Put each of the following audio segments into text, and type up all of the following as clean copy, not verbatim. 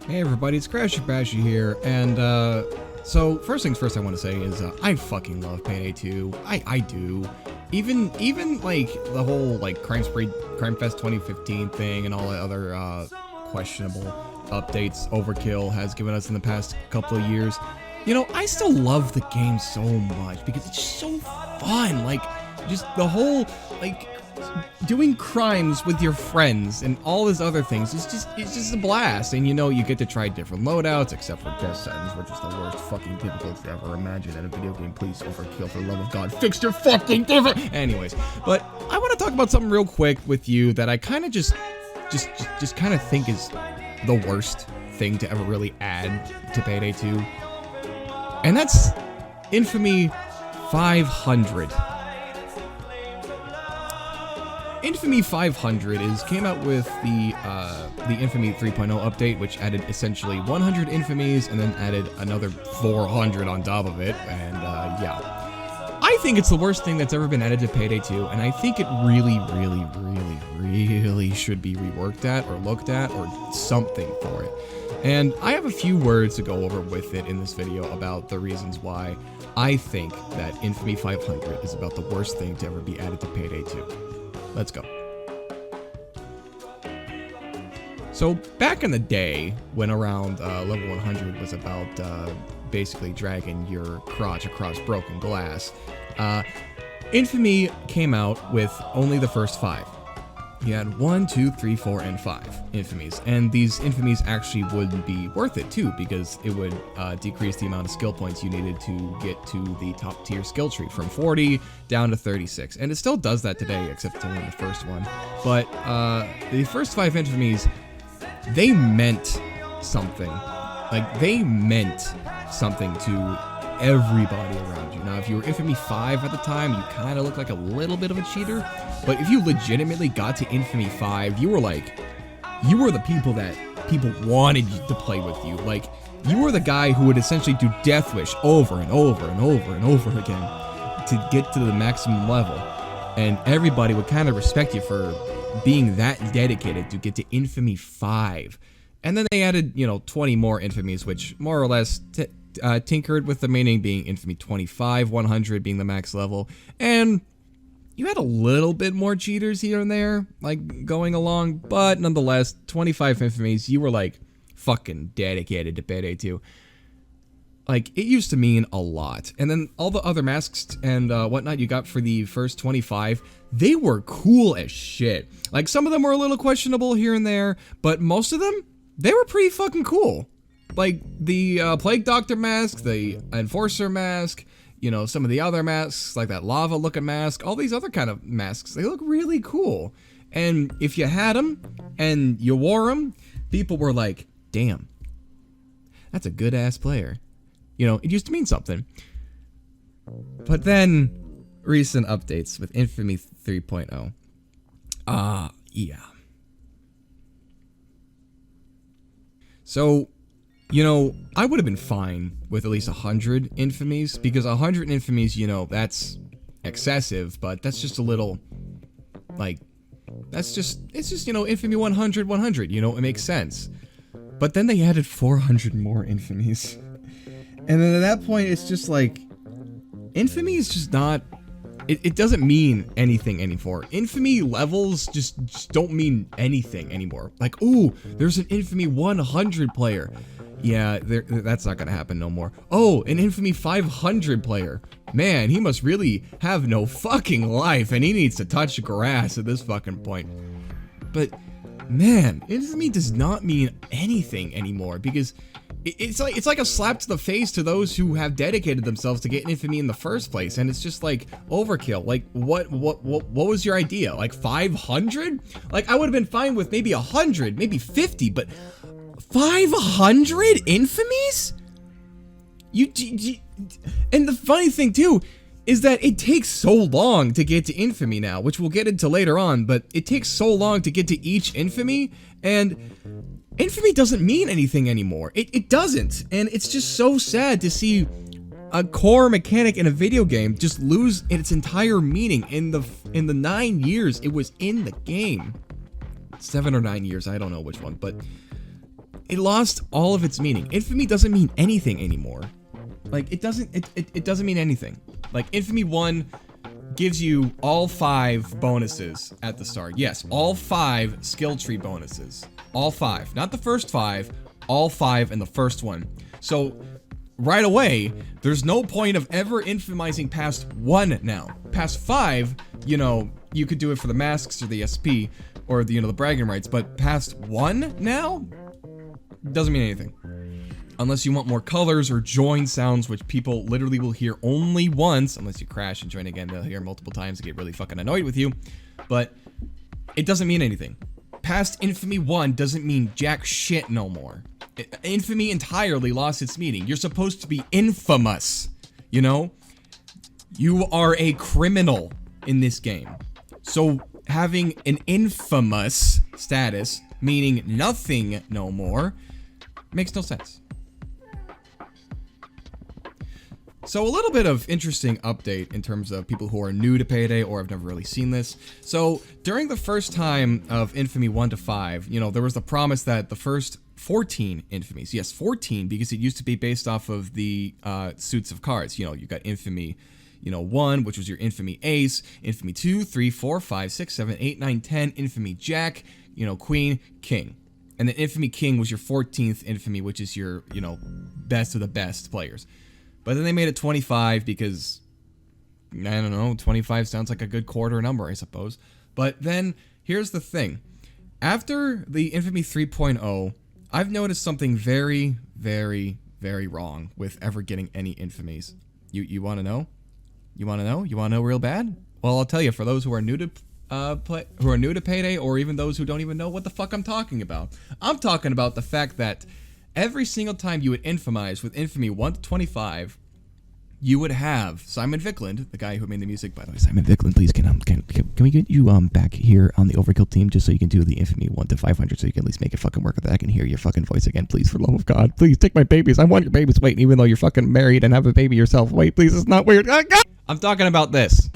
Hey everybody, it's Crasherbasher here, and so first things first I want to say is I fucking love Payday 2. I do. Even like the whole like Crime Fest 2015 thing and all the other questionable updates Overkill has given us in the past couple of years. You know, I still love the game so much because it's just so fun. Like just the whole like doing crimes with your friends and all these other things it's just a blast. And you know, you get to try different loadouts, except for death sentence, which is the worst fucking difficulty to ever imagine in a video game. Please, Overkill, for the love of God, fix your fucking different. Anyways, but I want to talk about something real quick with you that I kind of just kind of think is the worst thing to ever really add to Payday 2, and that's Infamy 500. Infamy 500 came out with the Infamy 3.0 update, which added essentially 100 Infamies and then added another 400 on top of it. And yeah, I think it's the worst thing that's ever been added to Payday 2, and I think it really should be reworked at or looked at or something for it. And I have a few words to go over with it in this video about the reasons why I think that Infamy 500 is about the worst thing to ever be added to Payday 2. Let's go. So back in the day, when around level 100 was about basically dragging your crotch across broken glass, Infamy came out with only the first 5. You had 1, 2, 3, 4, and 5 Infamies, and these Infamies actually would be worth it too, because it would decrease the amount of skill points you needed to get to the top tier skill tree from 40 down to 36, and it still does that today, except it's only the first one. But the first 5 Infamies, they meant something. Like, they meant something to everybody around you. Now, if you were Infamy 5 at the time, you kind of looked like a little bit of a cheater, but if you legitimately got to Infamy 5, you were the people that people wanted to play with you. Like, you were the guy who would essentially do Death Wish over and over and over and over again to get to the maximum level, and everybody would kind of respect you for being that dedicated to get to Infamy 5. And then they added, you know, 20 more Infamies, which more or less tinkered with the meaning, being Infamy 25, 100 being the max level, and you had a little bit more cheaters here and there, like, going along, but nonetheless, 25 Infamies, you were, like, fucking dedicated to Payday 2. Like, it used to mean a lot. And then all the other masks and whatnot you got for the first 25, they were cool as shit. Like, some of them were a little questionable here and there, but most of them, they were pretty fucking cool. Like, the Plague Doctor mask, the Enforcer mask, you know, some of the other masks, like that lava-looking mask, all these other kind of masks, they look really cool. And if you had them, and you wore them, people were like, damn, that's a good-ass player. You know, it used to mean something. But then, recent updates with Infamy 3.0. Yeah. So, you know, I would have been fine with at least 100 Infamies, because 100 Infamies, you know, that's excessive, but that's just a little, like, it's just, you know, Infamy 100, 100, you know, it makes sense. But then they added 400 more Infamies. And then at that point, it's just like, Infamy is just not, it doesn't mean anything anymore. Infamy levels just don't mean anything anymore. Like, ooh, there's an Infamy 100 player. Yeah, that's not gonna happen no more. Oh, an Infamy 500 player. Man, he must really have no fucking life, and he needs to touch grass at this fucking point. But, man, Infamy does not mean anything anymore, because it's like a slap to the face to those who have dedicated themselves to get Infamy in the first place, and it's just like, overkill. Like, what was your idea? Like, 500? Like, I would have been fine with maybe 100, maybe 50, but 500 Infamies? And the funny thing too is that it takes so long to get to Infamy now, which we'll get into later on, but it takes so long to get to each Infamy, and Infamy doesn't mean anything anymore. It doesn't, and it's just so sad to see a core mechanic in a video game just lose its entire meaning in the 9 years it was in the game. 7 or 9 years, I don't know which one, but It lost all of its meaning. Infamy doesn't mean anything anymore. Like, it doesn't mean anything. Like, Infamy 1 gives you all 5 bonuses at the start. Yes, all 5 skill tree bonuses. All 5. Not the first 5, all 5 in the first one. So, right away, there's no point of ever infamizing past 1 now. Past 5, you know, you could do it for the masks or the SP or the, you know, the bragging rights, but past 1 now? Doesn't mean anything. Unless you want more colors or join sounds, which people literally will hear only once. Unless you crash and join again, they'll hear multiple times and get really fucking annoyed with you. But it doesn't mean anything. Past Infamy 1 doesn't mean jack shit no more. Infamy entirely lost its meaning. You're supposed to be infamous, you know? You are a criminal in this game. So having an infamous status, meaning nothing no more, makes no sense. So a little bit of interesting update in terms of people who are new to Payday or have never really seen this. So during the first time of Infamy 1 to 5, you know, there was the promise that the first 14 Infamies, yes, 14, because it used to be based off of the suits of cards. You know, you got Infamy, you know, 1, which was your Infamy Ace, Infamy 2, 3, 4, 5, 6, 7, 8, 9, 10, Infamy Jack, you know, Queen, King. And then Infamy King was your 14th Infamy, which is your, you know, best of the best players. But then they made it 25 because, I don't know, 25 sounds like a good quarter number, I suppose. But then, here's the thing. After the Infamy 3.0, I've noticed something very, very, very wrong with ever getting any Infamies. You want to know? You want to know? You want to know real bad? Well, I'll tell you, for those who are new to Payday, or even those who don't even know what the fuck I'm talking about. I'm talking about the fact that every single time you would infamize with Infamy 1 to 25, you would have Simon Vickland, the guy who made the music, by the way. Simon Vickland, please, can we get you back here on the Overkill team just so you can do the Infamy 1 to 500 so you can at least make it fucking work with that? I can hear your fucking voice again, please, for the love of God. Please, take my babies. I want your babies. Wait, even though you're fucking married and have a baby yourself. Wait, please, it's not weird. Ah, God! I'm talking about this.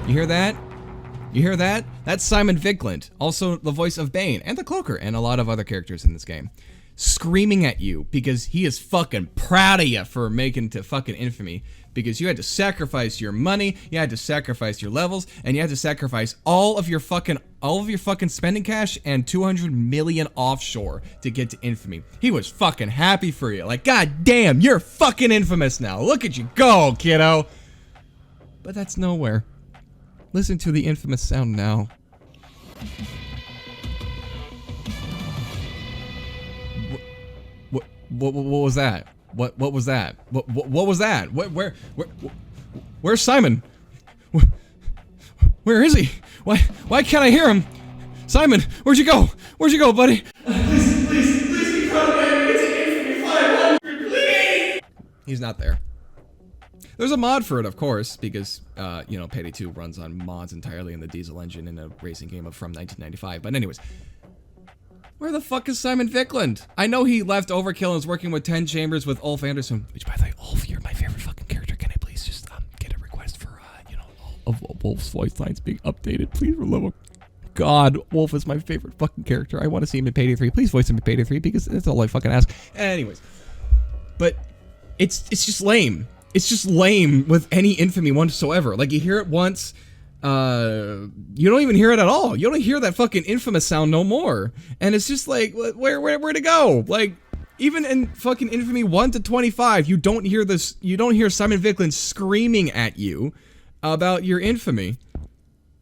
You hear that? You hear that? That's Simon Vickland, also the voice of Bane and the Cloaker and a lot of other characters in this game, screaming at you because he is fucking proud of you for making to fucking Infamy, because you had to sacrifice your money, you had to sacrifice your levels, and you had to sacrifice all of your fucking spending cash and 200 million offshore to get to Infamy. He was fucking happy for you. Like, god damn, you're fucking infamous now. Look at you go, kiddo. But that's nowhere. Listen to the infamous sound now. What was that? What was that? What was that? Where's Simon? Where is he? Why can't I hear him? Simon, where'd you go? Where'd you go, buddy? Please be proud of me. It's an Infamy 500, please. He's not there. There's a mod for it, of course, because, you know, Payday 2 runs on mods entirely in the diesel engine in a racing game from 1995. But anyways, where the fuck is Simon Vickland? I know he left Overkill and is working with 10 Chambers with Ulf Anderson. Which, by the way, Ulf, you're my favorite fucking character. Can I please just get a request for, you know, of Wolf's voice lines being updated? Please, for love of God, Wolf is my favorite fucking character. I want to see him in Payday 3. Please voice him in Payday 3 because that's all I fucking ask. Anyways, but it's just lame. It's just lame with any Infamy whatsoever. Like, you hear it once, you don't even hear it at all. You don't hear that fucking infamous sound no more. And it's just like, where to go? Like, even in fucking Infamy 1 to 25, you don't hear this, you don't hear Simon Vickland screaming at you about your infamy.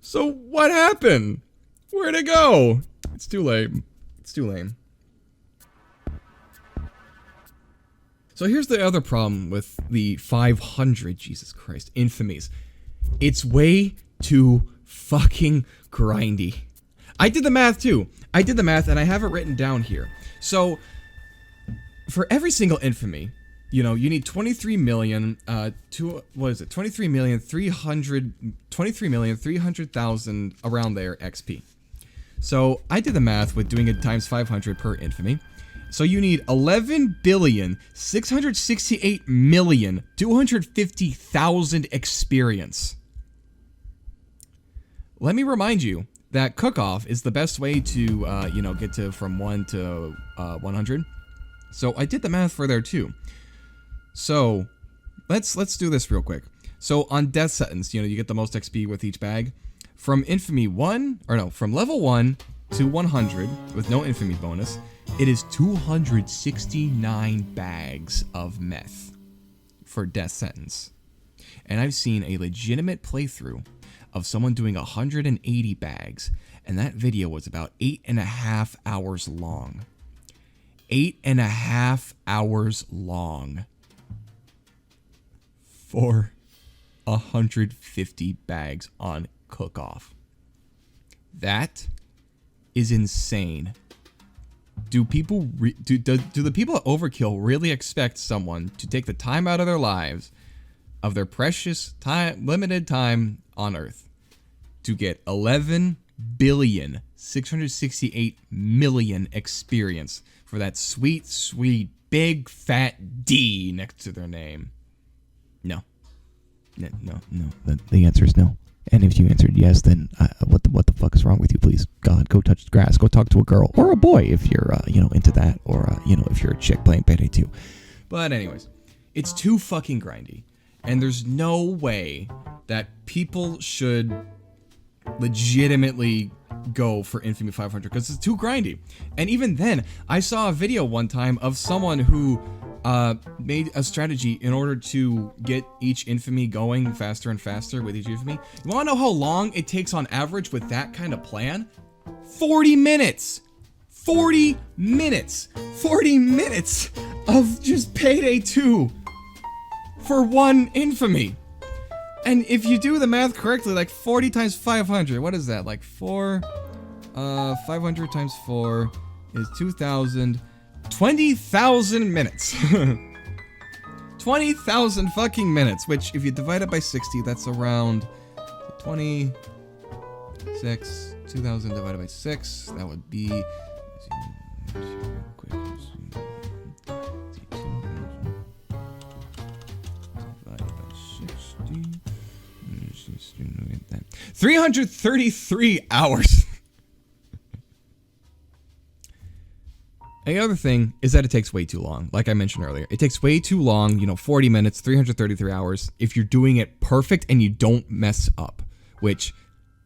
So what happened? Where'd it go? It's too lame. It's too lame. So here's the other problem with the 500, Jesus Christ, Infamies. It's way too fucking grindy. I did the math too. I did the math and I have it written down here. So for every single Infamy, you know, you need 23,300,000 around there XP. So I did the math with doing it times 500 per Infamy. So you need 11,668,250,000 experience. Let me remind you that cook-off is the best way to, you know, get to from 1 to 100. So I did the math for there too. So let's do this real quick. So on death sentence, you know, you get the most XP with each bag. From Infamy 1, or no, from level 1 to 100 with no Infamy bonus, it is 269 bags of meth for death sentence. And I've seen a legitimate playthrough of someone doing 180 bags, and that video was about 8.5 hours long. 8.5 hours long for 150 bags on cook-off. That is insane. Do people do the people at Overkill really expect someone to take the time out of their lives, of their precious time, limited time on Earth, to get 11,668,000,000 experience for that sweet, sweet, big, fat D next to their name? No. No. The answer is no. And if you answered yes, then what the fuck is wrong with you? Please, God, go touch the grass. Go talk to a girl or a boy if you're into that, or if you're a chick playing Payday 2. But anyways, it's too fucking grindy, and there's no way that people should legitimately go for Infamy 500 because it's too grindy. And even then, I saw a video one time of someone who made a strategy in order to get each Infamy going faster and faster with each Infamy. You want to know how long it takes on average with that kind of plan? 40 minutes! 40 minutes! 40 minutes of just Payday 2 for one Infamy. And if you do the math correctly, like 40 times 500, what is that? Like 500 times 4 is 2,000. 20,000 minutes. 20,000 fucking minutes, which if you divide it by 60, that's around 26. 2,000 divided by 6, that would be... divided by 60. 333 hours. And the other thing is that it takes way too long. Like I mentioned earlier, it takes way too long, 40 minutes, 333 hours, if you're doing it perfect and you don't mess up, which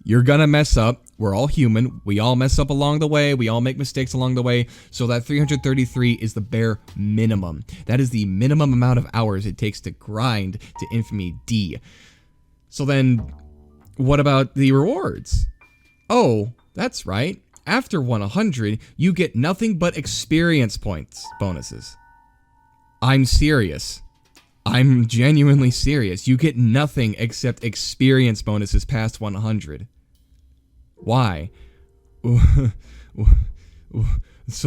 you're gonna mess up. We're all human. We all mess up along the way. We all make mistakes along the way. So that 333 is the bare minimum. That is the minimum amount of hours it takes to grind to Infamy D. So then, what about the rewards? Oh, that's right. After 100, you get nothing but experience points bonuses. I'm serious. I'm genuinely serious. You get nothing except experience bonuses past 100. Why? So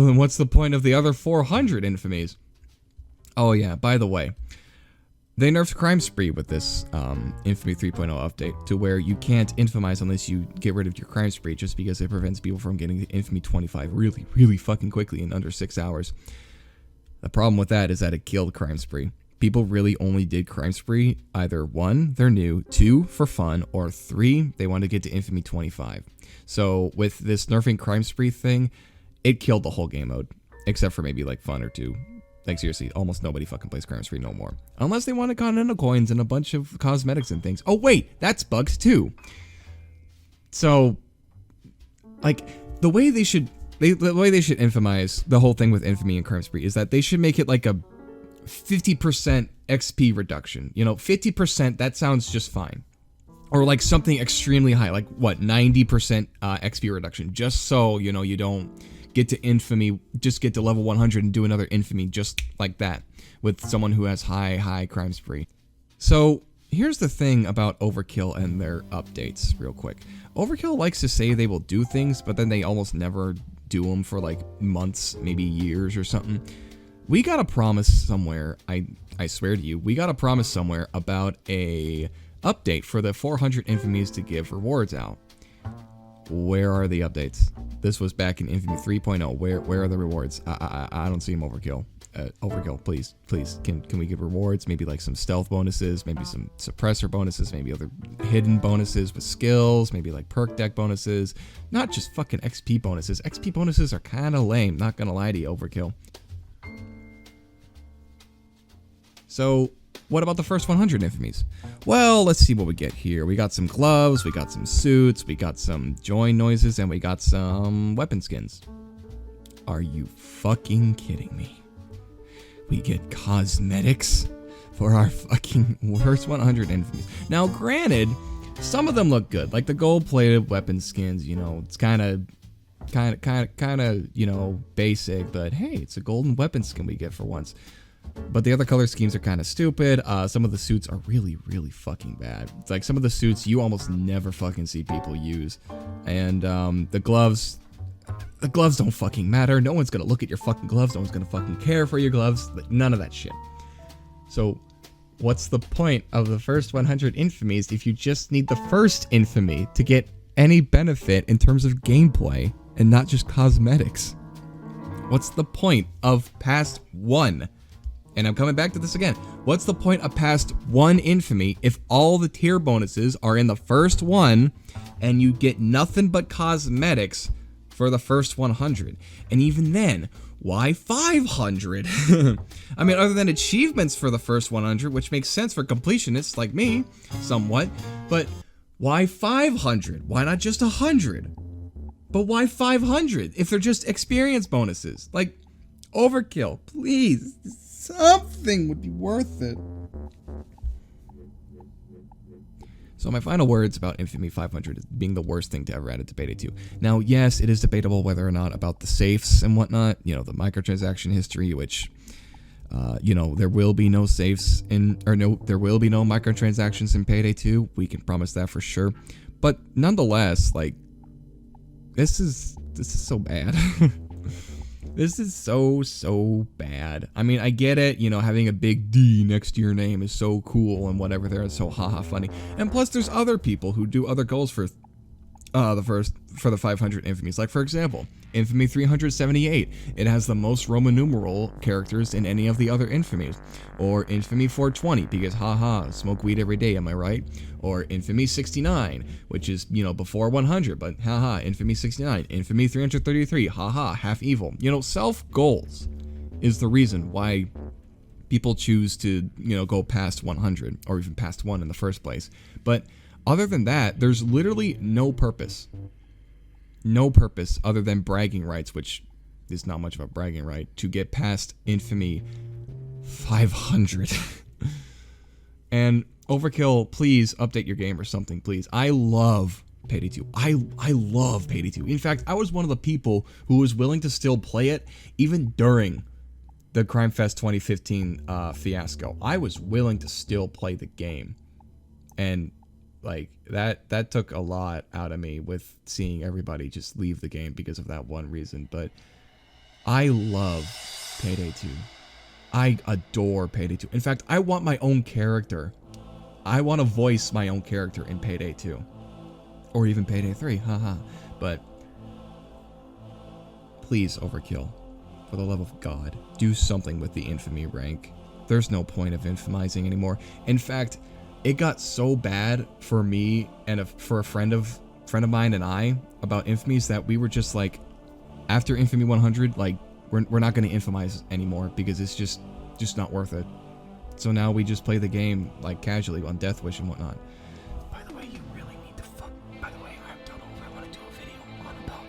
then what's the point of the other 400 infamies? Oh yeah, by the way, they nerfed Crime Spree with this Infamy 3.0 update to where you can't infamize unless you get rid of your Crime Spree, just because it prevents people from getting to Infamy 25 really, really fucking quickly in under 6 hours. The problem with that is that it killed Crime Spree. People really only did Crime Spree either 1, they're new, 2, for fun, or 3, they want to get to Infamy 25. So with this nerfing Crime Spree thing, it killed the whole game mode, except for maybe like fun or 2. Like seriously, almost nobody fucking plays Crime Spree no more. Unless they wanted Continental coins and a bunch of cosmetics and things. Oh wait, that's bugs too. So, like, the way they should infamize the whole thing with Infamy and Crime Spree is that they should make it like a 50% XP reduction. 50%, that sounds just fine. Or like something extremely high, like what, 90% XP reduction, just so, you don't get to Infamy, just get to level 100 and do another Infamy just like that with someone who has high Crime Spree. So here's the thing about Overkill and their updates real quick. Overkill likes to say they will do things, but then they almost never do them for like months, maybe years or something. We got a promise somewhere, I swear to you, we got a promise somewhere about a update for the 400 Infamies to give rewards out. Where are the updates? This was back in Infamy 3.0. Where are the rewards? I don't see them, Overkill. Overkill, please, can we get rewards? Maybe like some stealth bonuses, maybe some suppressor bonuses, maybe other hidden bonuses with skills, maybe like perk deck bonuses, not just fucking XP bonuses. XP bonuses are kind of lame, not gonna lie to you, Overkill. So, what about the first 100 infamies? Well, let's see what we get here. We got some gloves, we got some suits, we got some join noises, and we got some weapon skins. Are you fucking kidding me? We get cosmetics for our fucking worst 100 infamies. Now, granted, some of them look good. Like the gold-plated weapon skins, you know, it's kind of, you know, basic. But hey, it's a golden weapon skin we get for once. But the other color schemes are kind of stupid. Some of the suits are really, really fucking bad. It's like some of the suits you almost never fucking see people use. And the gloves don't fucking matter. No one's gonna look at your fucking gloves. No one's gonna fucking care for your gloves. None of that shit. So, what's the point of the first 100 infamies if you just need the first infamy to get any benefit in terms of gameplay and not just cosmetics? What's the point of past one? And I'm coming back to this again. What's the point of past one infamy if all the tier bonuses are in the first one and you get nothing but cosmetics for the first 100? And even then, why 500? I mean, other than achievements for the first 100, which makes sense for completionists like me, somewhat, but why 500? Why not just 100? But why 500 if they're just experience bonuses? Like, Overkill, please. Something would be worth it. So my final words about Infamy 500 is being the worst thing to ever add it to Payday 2. Now, yes, it is debatable whether or not about the safes and whatnot, you know, the microtransaction history, which, you know, there will be no safes there will be no microtransactions in Payday 2. We can promise that for sure. But nonetheless, like, this is so bad. This is so bad. I mean, I get it, you know, having a big D next to your name is so cool and whatever there, it's so haha funny. And plus there's other people who do other goals for the 500 infamies. Like for example, Infamy 378. It has the most Roman numeral characters in any of the other infamies. Or Infamy 420 because haha, smoke weed every day, am I right? Or Infamy 69, which is, you know, before 100, but haha, Infamy 69. Infamy 333, haha, half evil. You know, self goals is the reason why people choose to, you know, go past 100 or even past 1 in the first place. But other than that, there's literally no purpose. No purpose other than bragging rights, which is not much of a bragging right, to get past Infamy 500. And Overkill, please update your game or something, please. I love Payday 2. I love Payday 2. In fact, I was one of the people who was willing to still play it even during the Crime Fest 2015 fiasco. I was willing to still play the game. And like that took a lot out of me with seeing everybody just leave the game because of that one reason. But I love Payday 2. I adore Payday 2. In fact, I want my own character. I want to voice my own character in Payday 2. Or even Payday 3, haha. But please, Overkill, for the love of God, do something with the infamy rank. There's no point of infamizing anymore. In fact, it got so bad for me and for a friend of mine and I about infamies that we were just like, after Infamy 100, like we're not going to infamize anymore because it's just not worth it. So now we just play the game like casually on Death Wish and whatnot. By the way, you really need to By the way, I don't know if I want to do a video on about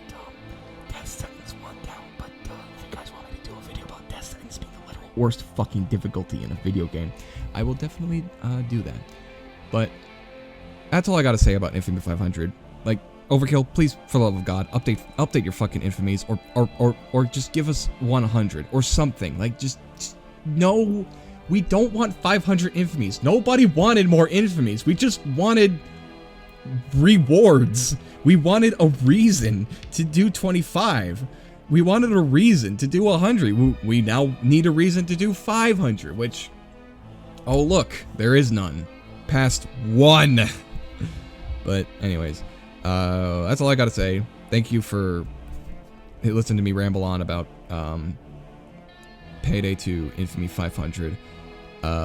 Death Sentence 1 down, but if you guys want me to do a video about Death Sentence being the literal worst fucking difficulty in a video game, I will definitely do that. But that's all I gotta say about Infamy 500. Like, Overkill, please, for the love of God, update your fucking infamies, or just give us 100 or something. Like, just no, we don't want 500 infamies. Nobody wanted more infamies. We just wanted rewards. We wanted a reason to do 25. We wanted a reason to do 100. We now need a reason to do 500, which, oh look, there is none. Past 1. But anyways, that's all I gotta say. Thank you for listening to me ramble on about Payday 2 Infamy 500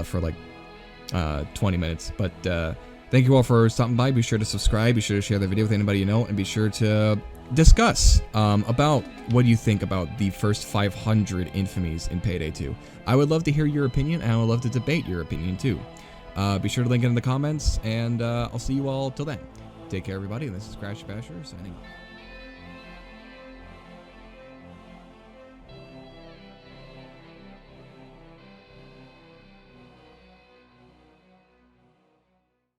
for like 20 minutes. But thank you all for stopping by. Be sure to subscribe. Be sure to share the video with anybody you know. And be sure to discuss about what you think about the first 500 Infamies in Payday 2. I would love to hear your opinion, and I would love to debate your opinion too. Be sure to link it in the comments, and I'll see you all till then. Take care, everybody, and this is Crasherbasher signing off.